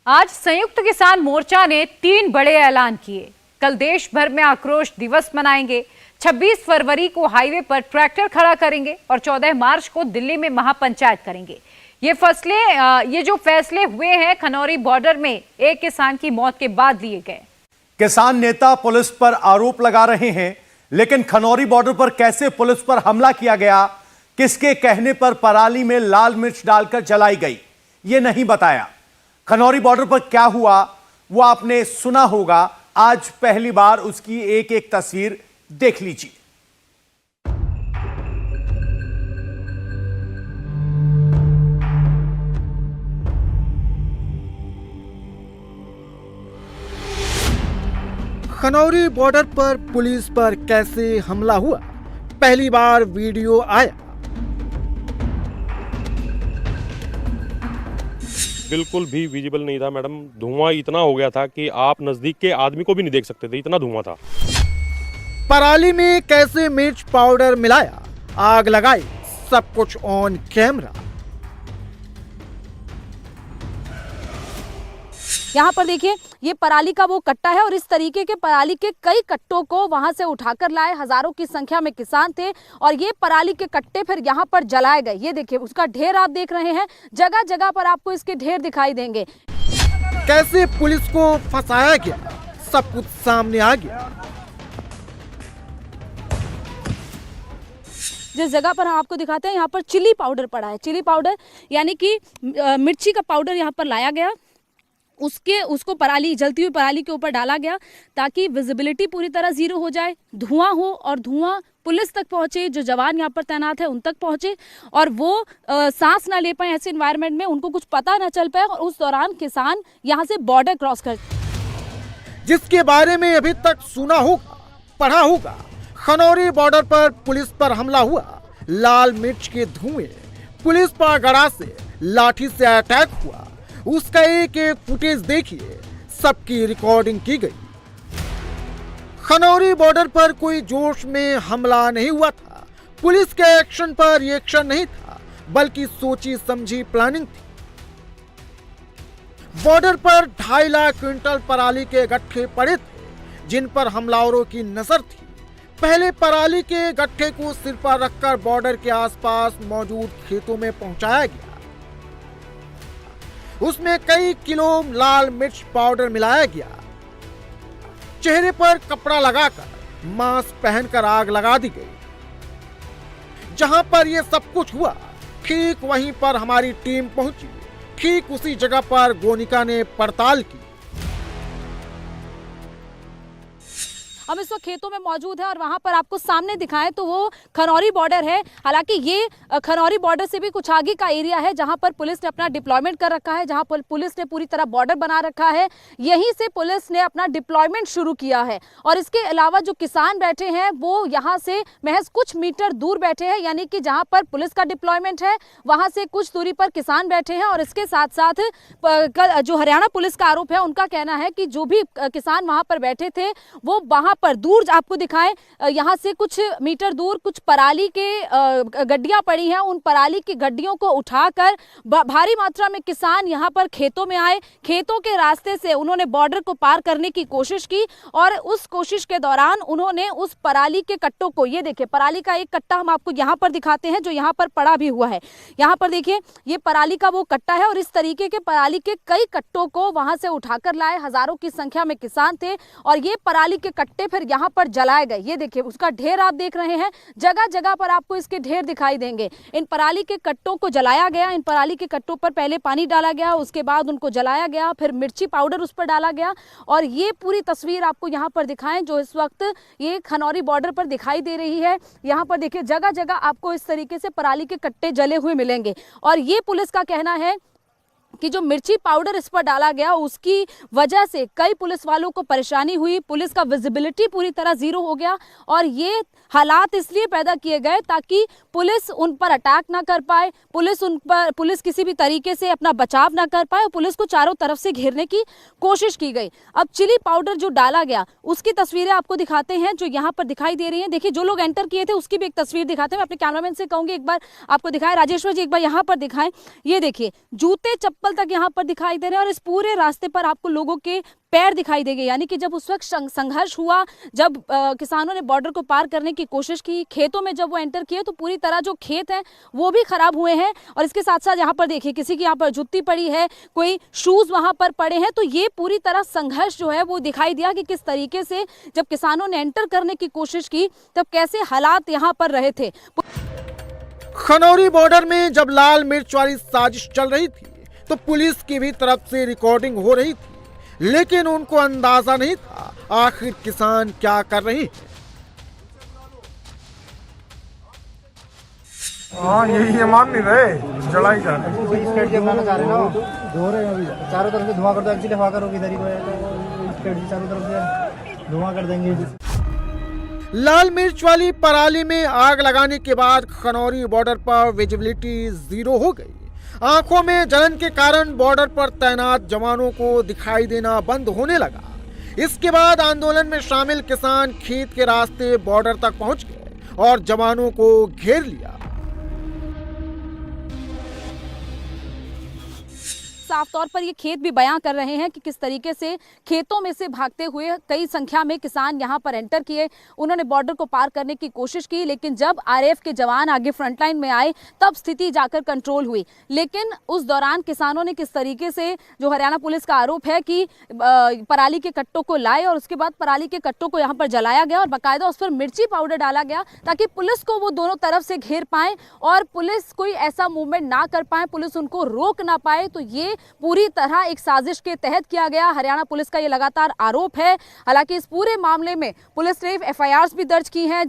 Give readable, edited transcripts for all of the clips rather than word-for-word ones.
आज संयुक्त किसान मोर्चा ने 3 बड़े ऐलान किए। कल देश भर में आक्रोश दिवस मनाएंगे, 26 फरवरी को हाईवे पर ट्रैक्टर खड़ा करेंगे और 14 मार्च को दिल्ली में महापंचायत करेंगे। ये जो फैसले हुए हैं खनौरी बॉर्डर में एक किसान की मौत के बाद लिए गए। किसान नेता पुलिस पर आरोप लगा रहे हैं, लेकिन खनौरी बॉर्डर पर कैसे पुलिस पर हमला किया गया, किसके कहने पर पराली में लाल मिर्च डालकर जलाई गई, ये नहीं बताया। खनौरी बॉर्डर पर क्या हुआ वो आपने सुना होगा। आज पहली बार उसकी एक एक तस्वीर देख लीजिए। खनौरी बॉर्डर पर पुलिस पर कैसे हमला हुआ, पहली बार वीडियो आया। बिल्कुल भी विजिबल नहीं था मैडम। धुआं इतना हो गया था कि आप नजदीक के आदमी को भी नहीं देख सकते थे, इतना धुआं था। पराली में कैसे मिर्च पाउडर मिलाया, आग लगाई, सब कुछ ऑन कैमरा। यहाँ पर देखिए, ये पराली का वो कट्टा है और इस तरीके के पराली के कई कट्टों को वहां से उठाकर लाए। हजारों की संख्या में किसान थे और ये पराली के कट्टे फिर यहाँ पर जलाए गए। ये देखिए, उसका ढेर आप देख रहे हैं, जगह जगह पर आपको इसके ढेर दिखाई देंगे। कैसे पुलिस को फंसाया गया, सब कुछ सामने आ गया। जिस जगह पर हम आपको दिखाते हैं, यहाँ पर चिली पाउडर पड़ा है। चिली पाउडर यानी कि मिर्ची का पाउडर यहाँ पर लाया गया, उसको पराली, जलती हुई पराली के ऊपर डाला गया ताकि विजिबिलिटी पूरी तरह जीरो हो जाए, धुआं हो और धुआं पुलिस तक पहुंचे, जो जवान यहाँ पर तैनात है उन तक पहुंचे और वो सांस ना ले पाए ऐसे इन्वायरमेंट में, उनको कुछ पता ना चल पाए और उस दौरान किसान यहाँ से बॉर्डर क्रॉस कर, जिसके बारे में अभी तक सुना होगा, पढ़ा होगा। खनौरी बॉर्डर पर पुलिस पर हमला हुआ, लाल मिर्च के धुएं, पुलिस पर गड़ा से लाठी से अटैक हुआ, उसका एक एक फुटेज देखिए, सबकी रिकॉर्डिंग की गई। खनौरी बॉर्डर पर कोई जोश में हमला नहीं हुआ था, पुलिस के एक्शन पर रिएक्शन नहीं था, बल्कि सोची समझी प्लानिंग थी। बॉर्डर पर 2.5 लाख क्विंटल पराली के गट्ठे पड़े थे, जिन पर हमलावरों की नजर थी। पहले पराली के गट्ठे को सिर पर रखकर बॉर्डर के आसपास मौजूद खेतों में पहुंचाया गया। उसमें कई किलो लाल मिर्च पाउडर मिलाया गया। चेहरे पर कपड़ा लगाकर, मास्क पहनकर आग लगा दी गई। जहां पर यह सब कुछ हुआ, ठीक वहीं पर हमारी टीम पहुंची। ठीक उसी जगह पर गोनिका ने पड़ताल की। हम इस वक्त खेतों में मौजूद है और वहां पर आपको सामने दिखाएं तो वो खनौरी बॉर्डर है। हालांकि ये खनौरी बॉर्डर से भी कुछ आगे का एरिया है जहां पर पुलिस ने अपना डिप्लॉयमेंट कर रखा है, जहां पर पुलिस ने पूरी तरह बॉर्डर बना रखा है। यहीं से पुलिस ने अपना डिप्लॉयमेंट शुरू किया है और इसके अलावा जो किसान बैठे हैं वो यहाँ से महज कुछ मीटर दूर बैठे हैं, यानी कि जहाँ पर पुलिस का डिप्लॉयमेंट है वहाँ से कुछ दूरी पर किसान बैठे हैं। और इसके साथ साथ जो हरियाणा पुलिस का आरोप है, उनका कहना है कि जो भी किसान वहाँ पर बैठे थे वो वहाँ पर दूर, आपको दिखाएं, यहाँ से कुछ मीटर दूर कुछ पराली के गड्डियां पड़ी हैं। उन पराली की गड्डियों को उठाकर भारी मात्रा में किसान यहाँ पर खेतों में आए। खेतों के रास्ते से उन्होंने बॉर्डर को पार करने की कोशिश की और उस कोशिश के दौरान उन्होंने उस पराली के कट्टों को, ये देखिए पराली का एक कट्टा हम आपको यहाँ पर दिखाते हैं जो यहाँ पर पड़ा भी हुआ है। यहाँ पर देखिए, ये पराली का वो कट्टा है और इस तरीके के पराली के कई कट्टों को वहां से उठाकर लाए। हजारों की संख्या में किसान थे और ये पराली के कट्टे फिर यहाँ पर जलाए गए। ये देखिए, उसका ढेर आप देख रहे हैं, जगह जगह पर आपको इसके ढेर दिखाई देंगे। इन पराली के कट्टों को जलाया गया। इन पराली के कट्टों पर पहले पानी डाला गया, उसके बाद उनको जलाया गया, फिर मिर्ची पाउडर उस पर डाला गया। और ये पूरी तस्वीर आपको यहाँ पर दिखाएं जो इस वक्त ये खनौरी बॉर्डर पर दिखाई दे रही है। यहाँ पर देखिए, जगह जगह आपको इस तरीके से पराली के कट्टे जले हुए मिलेंगे। और ये पुलिस का कहना है कि जो मिर्ची पाउडर इस पर डाला गया उसकी वजह से कई पुलिस वालों को परेशानी हुई, पुलिस का विजिबिलिटी पूरी तरह जीरो हो गया और ये हालात इसलिए पैदा किए गए ताकि पुलिस उन पर अटैक ना कर पाए, पुलिस किसी भी तरीके से अपना बचाव ना कर पाए और पुलिस को चारों तरफ से घेरने की कोशिश की गई। अब चिली पाउडर जो डाला गया उसकी तस्वीरें आपको दिखाते हैं जो यहाँ पर दिखाई दे रही हैं। देखिए, जो लोग एंटर किए थे उसकी भी एक तस्वीर दिखाते हैं। मैं अपने कैमरामैन से कहूँगी एक बार आपको दिखाएं, राजेश्वर जी एक बार यहाँ पर दिखाएं। ये देखिए, जूते चप्पल तक यहाँ पर दिखाई दे रहे हैं और इस पूरे रास्ते पर आपको लोगों के पैर दिखाई देंगे। यानी कि जब उस वक्त संघर्ष हुआ, जब किसानों ने बॉर्डर को पार करने की कोशिश की, खेतों में जब वो एंटर किए तो पूरी तरह जो खेत हैं वो भी खराब हुए हैं। और इसके साथ साथ यहाँ पर देखिए किसी की यहाँ पर जुत्ती पड़ी है, कोई शूज वहां पर पड़े हैं। तो ये पूरी तरह संघर्ष जो है वो दिखाई दिया कि किस तरीके से जब किसानों ने एंटर करने की कोशिश की तब कैसे हालात यहाँ पर रहे थे। खनौरी बॉर्डर में जब लाल मिर्च वाली साजिश चल रही थी तो पुलिस की भी तरफ से रिकॉर्डिंग हो रही थी, लेकिन उनको अंदाजा नहीं था आखिर किसान क्या कर रहे हैं। हाँ यही है, मान नहीं रहे, जलाई जा रहे स्टेट के बनाना चाह रहे ना, धो रहे हैं अभी चारों तरफ से धुआं कर दो। एक्चुअली हवा करोगे इधर ही स्टेट की चारों तरफ से धुआं कर देंगे। लाल मिर्च वाली पराली में आग लगाने के बाद खनौरी बॉर्डर पर विजिबिलिटी 0 हो गई। आंखों में जलन के कारण बॉर्डर पर तैनात जवानों को दिखाई देना बंद होने लगा। इसके बाद आंदोलन में शामिल किसान खेत के रास्ते बॉर्डर तक पहुंच गए और जवानों को घेर लिया। साफ तौर पर ये खेत भी बयां कर रहे हैं कि किस तरीके से खेतों में से भागते हुए कई संख्या में किसान यहां पर एंटर किए, उन्होंने बॉर्डर को पार करने की कोशिश की, लेकिन जब आरएएफ के जवान आगे फ्रंटलाइन में आए तब स्थिति जाकर कंट्रोल हुई। लेकिन उस दौरान किसानों ने किस तरीके से, जो हरियाणा पुलिस का आरोप है कि पराली के कट्टों को लाए और उसके बाद पराली के कट्टों को यहाँ पर जलाया गया और बाकायदा उस पर मिर्ची पाउडर डाला गया ताकि पुलिस को वो दोनों तरफ से घेर पाए और पुलिस कोई ऐसा मूवमेंट ना कर पाए, पुलिस उनको रोक ना पाए। तो ये पूरी तरह एक साजिश के तहत किया गया। हरियाणा पुलिस का ये लगातार आरोप है। हालांकि इस पूरे मामले में पुलिस ने एफआईआर्स भी दर्ज की हैं,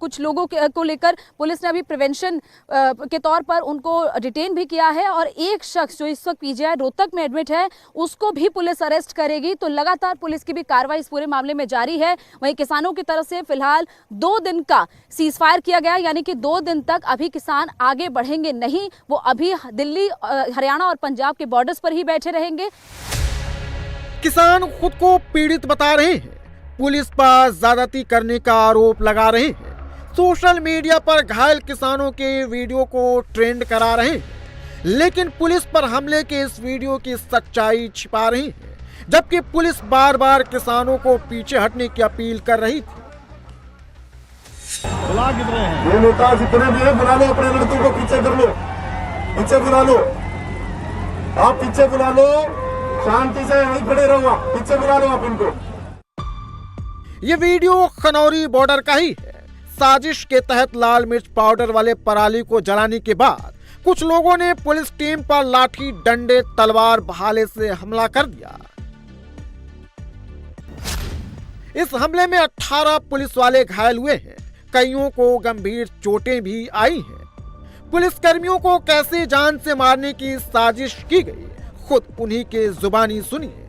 कुछ लोगों को लेकर पुलिस ने अभी प्रिवेंशन के तौर पर उनको डिटेन भी किया है और एक शख्स जो इस वक्त पीजीआई रोहतक में एडमिट है उसको भी पुलिस अरेस्ट करेगी। तो लगातार पुलिस की भी कार्रवाई इस पूरे मामले में जारी है। वहीं किसानों की तरफ से फिलहाल 2 दिन का सीज फायर किया गया, यानी कि 2 दिन तक अभी किसान आगे बढ़ेंगे नहीं, वो अभी दिल्ली, हरियाणा और पंजाब के बॉर्डर्स पर ही बैठे रहेंगे। किसान खुद को पीड़ित बता रहे हैं, पुलिस पर ज्यादती करने का आरोप लगा रहे हैं, सोशल मीडिया पर घायल किसानों के वीडियो को ट्रेंड करा रहे हैं, लेकिन पुलिस पर हमले के इस वीडियो की सच्चाई छिपा रही है, जबकि पुलिस बार बार किसानों को पीछे हटने की अपील कर रही थी। ये नेता जितने भी है बुला लो, अपने लड़कों को पीछे कर लो, पीछे बुला लो, आप पीछे बुला लो, शांति से यहीं खड़े रहो, पीछे बुला लो आप इनको। ये वीडियो खनौरी बॉर्डर का ही है। साजिश के तहत लाल मिर्च पाउडर वाले पराली को जलाने के बाद कुछ लोगों ने पुलिस टीम पर लाठी, डंडे, तलवार, भाले से हमला कर दिया। इस हमले में 18 पुलिस वाले घायल हुए हैं, कईयों को गंभीर चोटें भी आई हैं। पुलिस कर्मियों को कैसे जान से मारने की साजिश की गई, खुद उन्हीं के जुबानी सुनिए।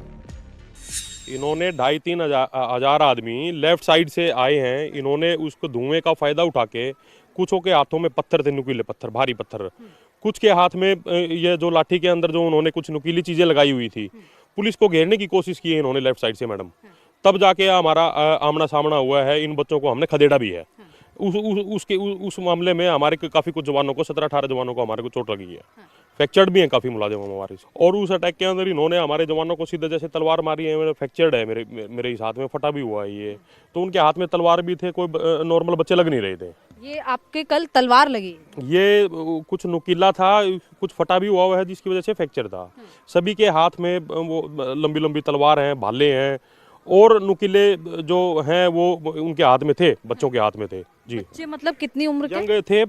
इन्होंने 2,500-3 हजार आदमी लेफ्ट साइड से आए हैं। इन्होंने उसको धुएं का फायदा उठा के, कुछों के हाथों में पत्थर थे, नुकीले पत्थर, भारी पत्थर, कुछ के हाथ में ये जो लाठी के अंदर जो उन्होंने कुछ नुकीली चीजें लगाई हुई थी, पुलिस को घेरने की कोशिश की है इन्होंने लेफ्ट साइड से मैडम। तब जाके हमारा आमना सामना हुआ है। इन बच्चों को हमने खदेड़ा भी है। उस मामले में हमारे काफी कुछ जवानों को, 17-18 जवानों को हमारे को चोट लगी है, फ्रैक्चर्ड भी हैं काफी मुलाजिम हमारे। और उस अटैक के अंदर इन्होंने हमारे जवानों को सीधे जैसे तलवार मारी है, फ्रैक्चर्ड है, मेरे इस हाथ में फटा भी हुआ है ये। तो उनके हाथ में तलवार भी थे, कोई नॉर्मल बच्चे लग नहीं रहे थे। ये आपके कल तलवार लगी? ये कुछ नुकीला था, कुछ फटा भी हुआ है जिसकी वजह से फ्रैक्चर था। सभी के हाथ में वो लंबी लंबी तलवार हैं, भाले हैं और नुकीले जो हैं वो उनके हाथ में थे, बच्चों के हाथ में थे जी। बच्चे मतलब कितनी उम्र के? यंग थे,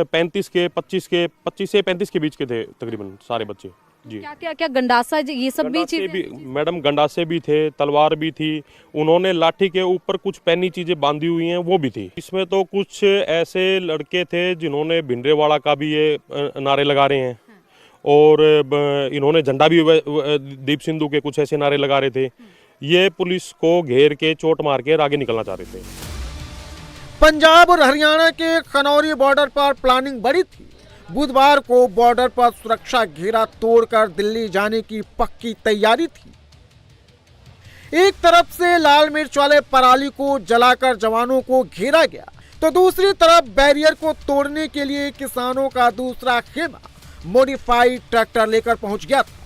35 के 25 से 35 के बीच के थे तकरीबन सारे बच्चे जी। क्या गंडासा ये सब भी चीजें? मैडम गंडासे भी थे, तलवार भी थी, उन्होंने लाठी के ऊपर कुछ पैनी चीजें बांधी हुई हैं वो भी थी। इसमें तो कुछ ऐसे लड़के थे जिन्होंने भिंडरेवाड़ा का भी ये नारे लगा रहे हैं और इन्होंने झंडा भी दीप सिंधु के कुछ ऐसे नारे लगा रहे थे। ये पुलिस को घेर के चोट मार के आगे निकलना चाह रहे थे। पंजाब और हरियाणा के खनौरी बॉर्डर पर प्लानिंग बड़ी थी। बुधवार को बॉर्डर पर सुरक्षा घेरा तोड़कर दिल्ली जाने की पक्की तैयारी थी। एक तरफ से लाल मिर्च वाले पराली को जलाकर जवानों को घेरा गया, तो दूसरी तरफ बैरियर को तोड़ने के लिए किसानों का दूसरा खेमा मॉडिफाइड ट्रैक्टर लेकर पहुंच गया था।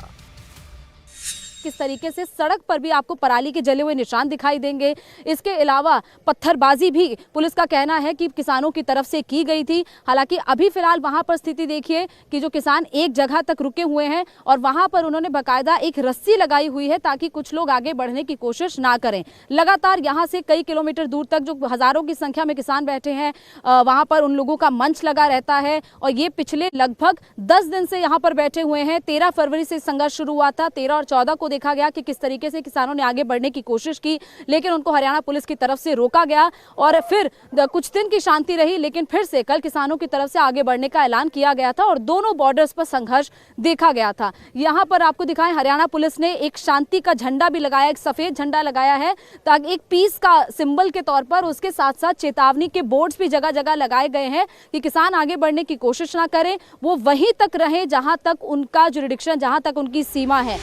किस तरीके से सड़क पर भी आपको पराली के जले हुए निशान दिखाई देंगे। इसके अलावा पत्थरबाजी भी पुलिस का कहना है कि किसानों की तरफ से की गई थी। हालांकि अभी फिलहाल वहां पर स्थिति देखिए कि जो किसान एक जगह तक रुके हुए हैं और वहां पर उन्होंने बाकायदा एक रस्सी लगाई हुई है ताकि कुछ लोग आगे बढ़ने की कोशिश ना करें। लगातार यहां से कई किलोमीटर दूर तक जो हजारों की संख्या में किसान बैठे हैं वहां पर उन लोगों का मंच लगा रहता है और ये पिछले लगभग 10 दिन से यहाँ पर बैठे हुए हैं। 13 फरवरी से संघर्ष शुरू हुआ था। 13 और 14 को देखा गया कि किस तरीके से किसानों ने आगे बढ़ने की कोशिश की, लेकिन उनको हरियाणा पुलिस की तरफ से रोका गया और फिर कुछ दिन की शांति रही, लेकिन फिर से कल किसानों की तरफ से आगे बढ़ने का ऐलान किया गया था और दोनों बॉर्डर्स पर संघर्ष देखा गया था। यहां पर आपको दिखाएं, हरियाणा पुलिस ने एक शांति का झंडा भी लगाया, एक सफेद झंडा लगाया है ताकि एक पीस का सिंबल के तौर पर, उसके साथ साथ चेतावनी के बोर्ड्स भी जगह जगह लगाए गए हैं कि किसान आगे बढ़ने की कोशिश ना करें, वो वहीं तक रहे जहां तक उनका जुरिडिक्शन, जहां तक उनकी सीमा है।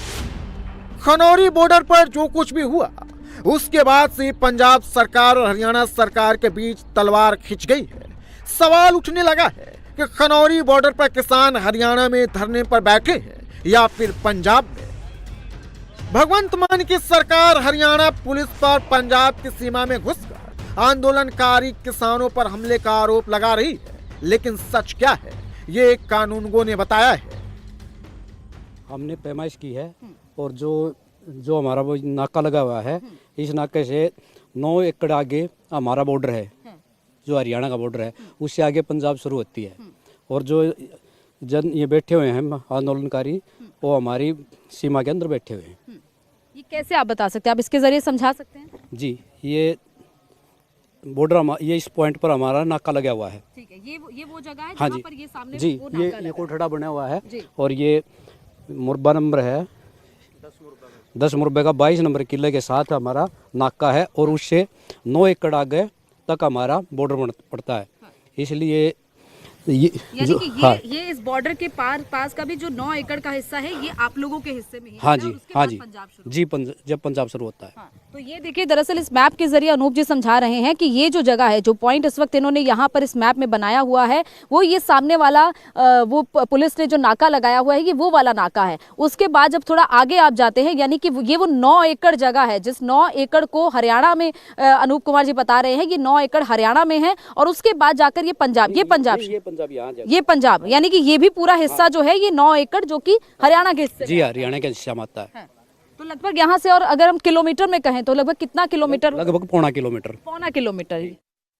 खनौरी बॉर्डर पर जो कुछ भी हुआ उसके बाद से पंजाब सरकार और हरियाणा सरकार के बीच तलवार खिंच गई है। सवाल उठने लगा है कि खनौरी बॉर्डर पर किसान हरियाणा में धरने पर बैठे हैं या फिर पंजाब में। भगवंत मान की सरकार हरियाणा पुलिस पर पंजाब की सीमा में घुसकर आंदोलनकारी किसानों पर हमले का आरोप लगा रही है, लेकिन सच क्या है ये कानूनगो ने बताया है। हमने पैमाइश की है और जो हमारा वो नाका लगा हुआ है, इस नाके से 9 एकड़ आगे हमारा बॉर्डर है, जो हरियाणा का बॉर्डर है, उससे आगे पंजाब शुरू होती है। और जो जन ये बैठे हुए हैं आंदोलनकारी, वो हमारी सीमा के अंदर बैठे हुए हैं। ये कैसे आप बता सकते हैं, आप इसके जरिए समझा सकते हैं? जी, ये बॉर्डर ये इस पॉइंट पर हमारा नाका लगा हुआ है। ठीक है, ये वो जगह है हाँ जहाँ जी, पर ये सामने जी, वो नाका ये लगा कोठड़ा बना हुआ है जी। और ये मुरबा नंबर है 10 मुरबे का 22 नंबर किले के साथ हमारा नाका है और उससे 9 एकड़ आगे तक हमारा बॉर्डर पड़ता है। इसलिए यानी कि ये इस बॉर्डर के पास का भी जो 9 एकड़ का हिस्सा है, ये आप लोगों के हिस्से में ही हाँ है जी, और उसके हाँ बाद जी, पंजाब शुरू जी, जब पंजाब शुरू होता है। हाँ, तो ये देखिए, दरअसल इस मैप के जरिए अनूप जी समझा रहे हैं कि ये जो जगह है, जो पॉइंट इस वक्त इन्होंने यहाँ पर इस मैप में बनाया हुआ है, वो ये सामने वाला वो पुलिस ने जो नाका लगाया हुआ है, ये वो वाला नाका है। उसके बाद जब थोड़ा आगे आप जाते हैं, यानी कि ये वो 9 एकड़ जगह है, जिस 9 एकड़ को हरियाणा में अनूप कुमार जी बता रहे हैं ये 9 एकड़ हरियाणा में है और उसके बाद जाकर ये पंजाब, ये पंजाब, यानी कि ये भी पूरा हिस्सा जो है ये 9 एकड़ जो कि हरियाणा के हिस्से जी, हरियाणा के हिस्सा में आता है। तो लगभग यहाँ से, और अगर हम किलोमीटर में कहें तो लगभग कितना किलोमीटर? लगभग 1.25 किलोमीटर। 1.25 किलोमीटर।